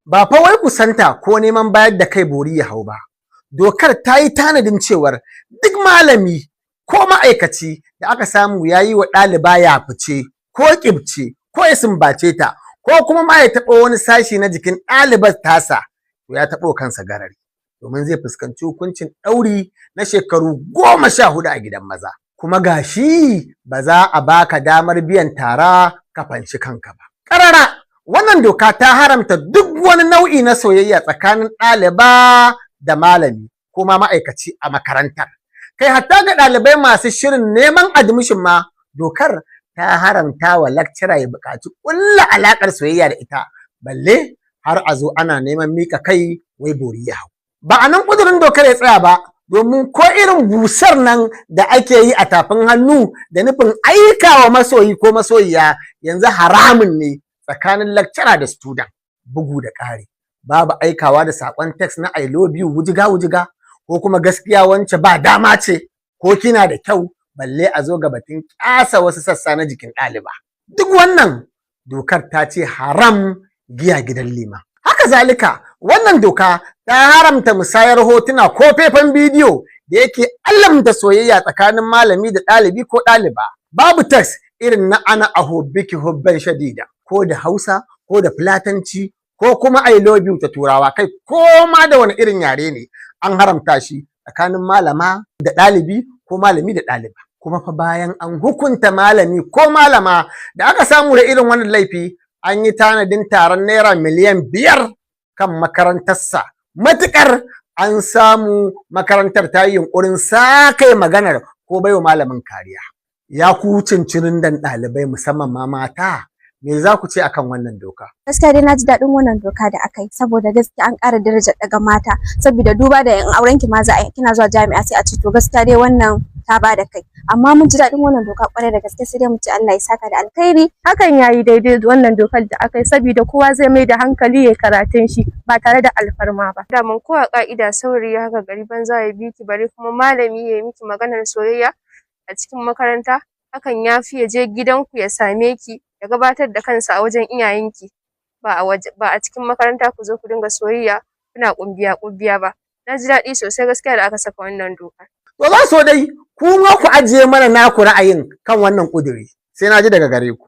Ba fa wai kusanta ko neman bayar da kai bori ya hau ba. Dokar ta yi tanadin cewar duk malami ko ma'aikaci da aka samu ya yi wa ɗaliba ya fice ko ƙibce ko ya sumbace ta ko kuma ma ya taɓa wani sashi na jikin ɗalibar tasa to ya taɓo kansa garari domin zai fuskanci hukuncin ɗauri na shekaru 14 a gidan maza. Kuma gashi ba za a baka damar biyan tara ka fanshi kanka ba. Ƙarara wannan doka ta haramta duk wani nau'i na soyayya tsakanin ɗaliba da malami ko ma ma'aikaci a makarantar. Kai hatta ga ɗalibai masu shirin neman admission ma dokar ta haramta wa lecturer ya buƙaci ƙulla alaƙar soyayya da ita balle har a zo ana neman mika kai wai bori ya hau. Ba a nan ƙudurin dokar ya tsaya ba domin ko irin busar nan da ake yi a tafin hannu da nufin aikawa masoyi ko masoyiya yanzu haramun ne tsakanin lecturer da student. Bugu da ƙari babu aikawa da saƙon text na I love you wujiga ko kuma gaskiya wance ba dama ce ko kina da kyau balle a zo ga batun ƙyasa wasu sassa na jikin ɗaliba. Duk wannan dokar ta ce haram giya gidan lima. Haka zalika wannan doka ta haramta musayar hotuna ko faifan bidiyo da yake alamta soyayya tsakanin malami da ɗalibi ko ɗaliba. Babu text irin na ana ahubbiki hubban shadida ko da Hausa ko da Fulatanci ko kuma I love you ta Turawa kai ko ma da wani irin yare ne an haramta shi tsakanin malama da ɗalibi ko malami da ɗaliba. Kuma fa bayan an hukunta malami ko malama da aka samu da irin wannan laifi an yi tanadin taron naira miliyan 5 kan makarantarsa matuƙar an samu makarantar ta yi yunƙurin sakai maganar ko baiwa malamin kariya. Ya ku cincirin dan ɗalibai musamman ma mata me za ku ce akan wannan doka? Gaskiya dai na ji daɗin wannan doka da aka yi saboda gaskiya an ƙara darajar daga mata saboda duba da yan auren ki ma za a kina zuwa jami'a sai a ce to gaskiya dai wannan ta ba da kai amma mun ji daɗin wannan doka ƙwarai da gaske sai dai mu ce Allah ya saka da alkhairi. Hakan yayi daidai wannan dokar da aka yi saboda kowa zai mai da hankali ya karatun shi ba tare da alfarma ba. Da mun kowa ka'ida saurayi haka gari banza ya bi ki bare kuma malami ya yi miki maganar soyayya a cikin makaranta hakan ya fi ya je gidanku ya same ki ya gabatar da kansa a wajen iyayenki ba a cikin makaranta ku zo ku dinga soyayya kuna kumbiya ba. Na ji daɗi sosai gaskiya da aka saka wannan doka. To za so dai ku ma ku ajiye mana naku ra'ayin kan wannan ƙuduri sai na ji daga gare ku.